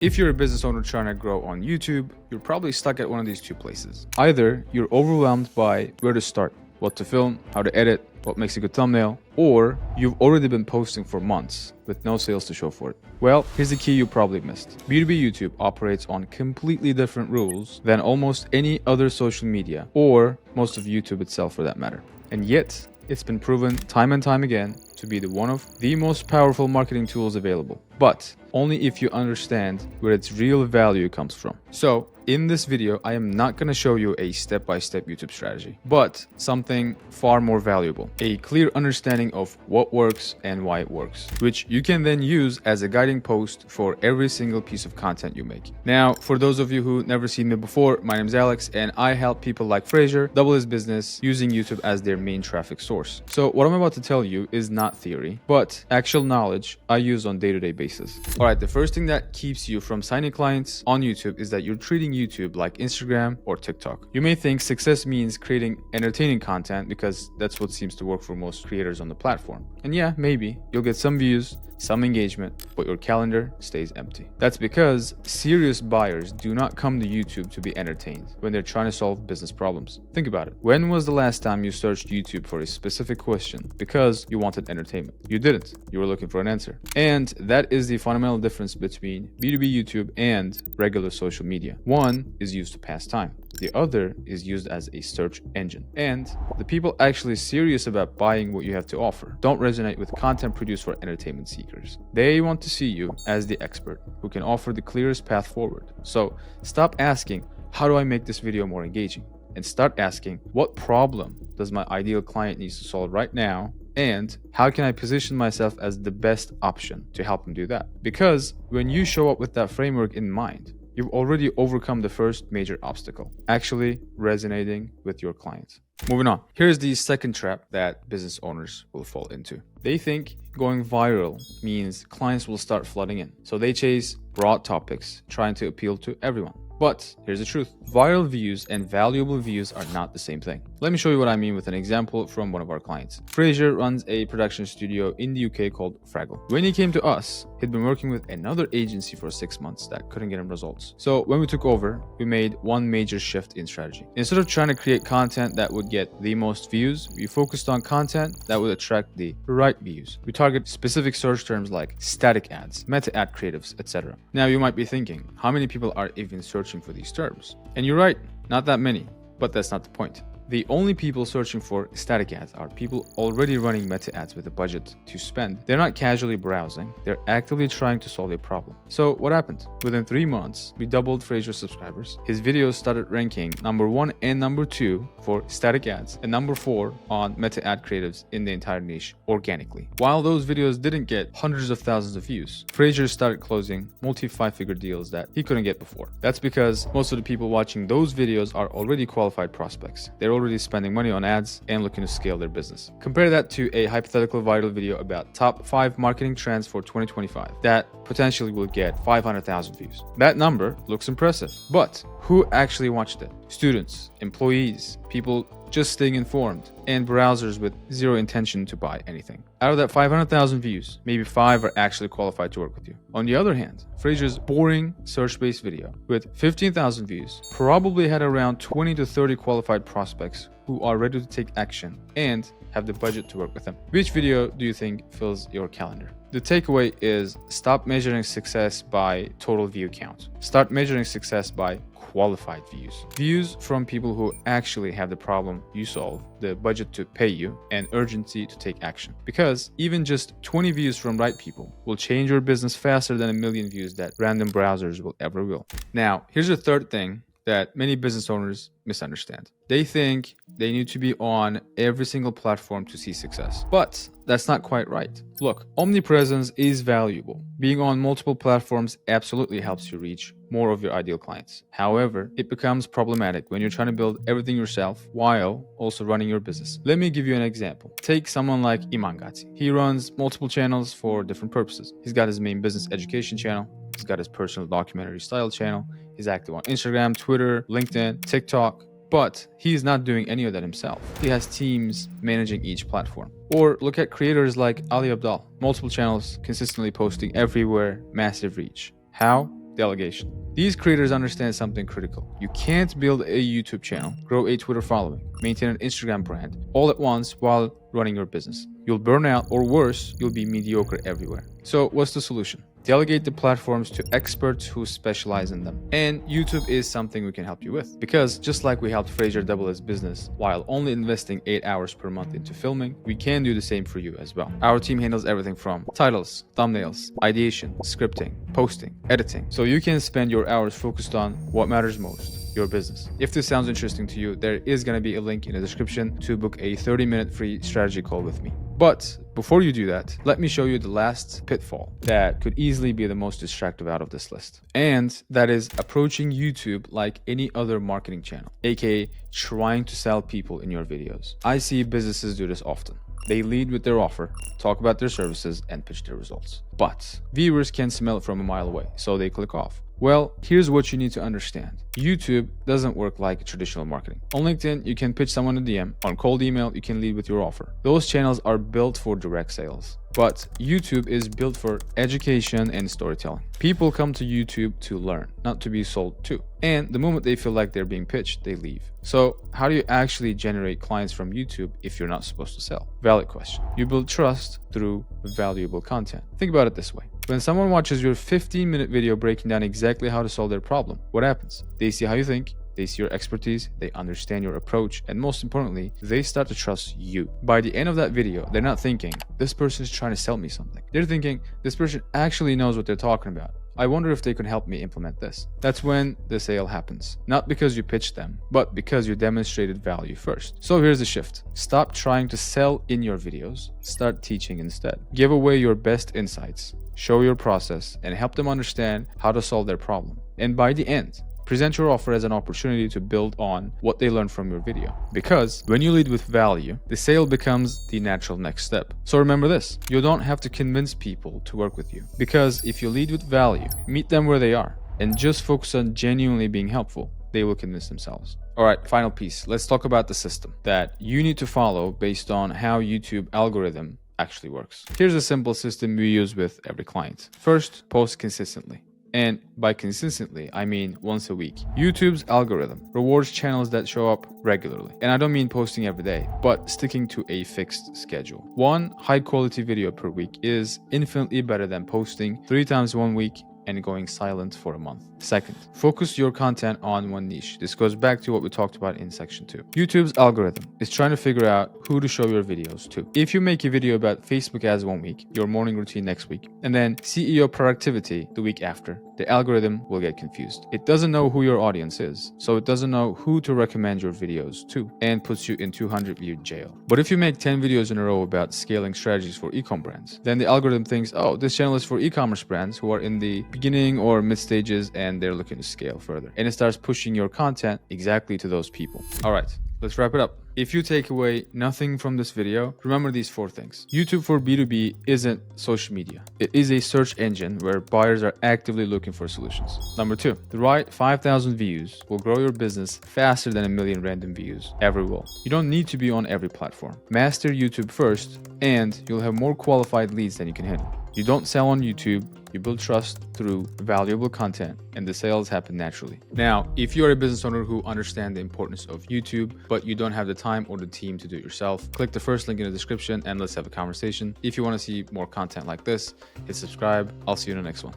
If you're a business owner trying to grow on YouTube, you're probably stuck at one of these two places. Either you're overwhelmed by where to start, what to film, how to edit, what makes a good thumbnail, or you've already been posting for months with no sales to show for it. Well, here's the key you probably missed. B2B YouTube operates on completely different rules than almost any other social media, or most of YouTube itself for that matter. And yet, it's been proven time and time again to be one of the most powerful marketing tools available, but only if you understand where its real value comes from. So, in this video, I am not going to show you a step-by-step YouTube strategy, but something far more valuable, a clear understanding of what works and why it works, which you can then use as a guiding post for every single piece of content you make. Now, for those of you who never seen me before, my name is Alex, and I help people like Fraser double his business using YouTube as their main traffic source. So what I'm about to tell you is not theory, but actual knowledge I use on a day-to-day basis. All right, the first thing that keeps you from signing clients on YouTube is that you're treating YouTube like Instagram or TikTok. You may think success means creating entertaining content because that's what seems to work for most creators on the platform. And yeah, maybe you'll get some views, some engagement, but your calendar stays empty. That's because serious buyers do not come to YouTube to be entertained when they're trying to solve business problems. Think about it. When was the last time you searched YouTube for a specific question because you wanted entertainment? You didn't. You were looking for an answer. And that is the fundamental difference between B2B YouTube and regular social media. One is used to pass time. The other is used as a search engine. And the people actually serious about buying what you have to offer don't resonate with content produced for entertainment seekers. They want to see you as the expert who can offer the clearest path forward. So stop asking, how do I make this video more engaging? And start asking, what problem does my ideal client need to solve right now? And how can I position myself as the best option to help them do that? Because when you show up with that framework in mind, you've already overcome the first major obstacle, actually resonating with your clients. Moving on. Here's the second trap that business owners will fall into. They think going viral means clients will start flooding in. So they chase broad topics, trying to appeal to everyone. But here's the truth. Viral views and valuable views are not the same thing. Let me show you what I mean with an example from one of our clients. Fraser runs a production studio in the UK called Fraggle. When he came to us, he'd been working with another agency for 6 months that couldn't get him results. So when we took over, we made one major shift in strategy. Instead of trying to create content that would get the most views, we focused on content that would attract the right views. We target specific search terms like static ads, meta ad creatives, etc. Now you might be thinking, how many people are even searching for these terms? And you're right, not that many, but that's not the point. The only people searching for static ads are people already running meta ads with a budget to spend. They're not casually browsing, they're actively trying to solve a problem. So what happened? Within 3 months, we doubled Fraser's subscribers. His videos started ranking number 1 and number 2 for static ads and number 4 on meta ad creatives in the entire niche organically. While those videos didn't get hundreds of thousands of views, Fraser started closing multi-5-figure deals that he couldn't get before. That's because most of the people watching those videos are already qualified prospects. They're already spending money on ads and looking to scale their business. Compare that to a hypothetical viral video about top 5 marketing trends for 2025 that potentially will get 500,000 views. That number looks impressive, but who actually watched it? Students, employees, people just staying informed, and browsers with zero intention to buy anything. Out of that 500,000 views, maybe 5 are actually qualified to work with you. On the other hand, Fraser's boring search-based video with 15,000 views probably had around 20 to 30 qualified prospects who are ready to take action and have the budget to work with them. Which video do you think fills your calendar? The takeaway is stop measuring success by total view count. Start measuring success by qualified views. Views from people who actually have the problem you solve, the budget to pay you, and urgency to take action. Because even just 20 views from right people will change your business faster than a million views that random browsers will ever will. Now, here's the third thing that many business owners misunderstand. They think they need to be on every single platform to see success. But that's not quite right. Look, omnipresence is valuable. Being on multiple platforms absolutely helps you reach more of your ideal clients. However, it becomes problematic when you're trying to build everything yourself while also running your business. Let me give you an example. Take someone like Iman Ghazi. He runs multiple channels for different purposes. He's got his main business education channel. He's got his personal documentary style channel. He's active on Instagram, Twitter, LinkedIn, TikTok. But he's not doing any of that himself. He has teams managing each platform. Or look at creators like Ali Abdal. Multiple channels, consistently posting everywhere, massive reach. How? delegation. These creators understand something critical. You can't build a YouTube channel, grow a Twitter following, maintain an Instagram brand all at once while running your business. You'll burn out, or worse, you'll be mediocre everywhere. So what's the solution? Delegate the platforms to experts who specialize in them. And YouTube is something we can help you with. Because just like we helped Fraser double his business while only investing 8 hours per month into filming, we can do the same for you as well. Our team handles everything from titles, thumbnails, ideation, scripting, posting, editing. So you can spend your hours focused on what matters most, your business. If this sounds interesting to you, there is going to be a link in the description to book a 30-minute free strategy call with me. But before you do that, let me show you the last pitfall that could easily be the most distractive out of this list. And that is approaching YouTube like any other marketing channel, aka trying to sell people in your videos. I see businesses do this often. They lead with their offer, talk about their services, and pitch their results. But viewers can smell it from a mile away, so they click off. Well, here's what you need to understand. YouTube doesn't work like traditional marketing. On LinkedIn, you can pitch someone a DM. On cold email, you can lead with your offer. Those channels are built for direct sales. But YouTube is built for education and storytelling. People come to YouTube to learn, not to be sold to. And the moment they feel like they're being pitched, they leave. So how do you actually generate clients from YouTube if you're not supposed to sell? Valid question. You build trust through valuable content. Think about it this way. When someone watches your 15-minute video breaking down exactly how to solve their problem, what happens? They see how you think, they see your expertise, they understand your approach, and most importantly, they start to trust you. By the end of that video, they're not thinking, this person is trying to sell me something. They're thinking, this person actually knows what they're talking about. I wonder if they could help me implement this. That's when the sale happens. Not because you pitched them, but because you demonstrated value first. So here's the shift. Stop trying to sell in your videos. Start teaching instead. Give away your best insights. Show your process and help them understand how to solve their problem. And by the end, present your offer as an opportunity to build on what they learned from your video. Because when you lead with value, the sale becomes the natural next step. So remember this, you don't have to convince people to work with you. Because if you lead with value, meet them where they are, and just focus on genuinely being helpful, they will convince themselves. All right, final piece. Let's talk about the system that you need to follow based on how YouTube algorithm actually works. Here's a simple system we use with every client. First, post consistently. And by consistently, I mean once a week. YouTube's algorithm rewards channels that show up regularly. And I don't mean posting every day, but sticking to a fixed schedule. One high quality video per week is infinitely better than posting 3 times one week and going silent for a month. Second, focus your content on one niche. This goes back to what we talked about in section 2. YouTube's algorithm is trying to figure out who to show your videos to. If you make a video about Facebook ads one week, your morning routine next week, and then CEO productivity the week after, the algorithm will get confused. It doesn't know who your audience is, so it doesn't know who to recommend your videos to, and puts you in 200 view jail. But if you make 10 videos in a row about scaling strategies for e-com brands, then the algorithm thinks, oh, this channel is for e-commerce brands who are in the beginning or mid stages and they're looking to scale further. And it starts pushing your content exactly to those people. All right, let's wrap it up. If you take away nothing from this video, remember these 4 things. YouTube for B2B isn't social media. It is a search engine where buyers are actively looking for solutions. Number 2, the right 5,000 views will grow your business faster than 1 million random views ever will. You don't need to be on every platform. Master YouTube first, and you'll have more qualified leads than you can handle. You don't sell on YouTube, you build trust through valuable content, and the sales happen naturally. Now, if you're a business owner who understands the importance of YouTube, but you don't have the time or the team to do it yourself, click the first link in the description and let's have a conversation. If you want to see more content like this, hit subscribe. I'll see you in the next one.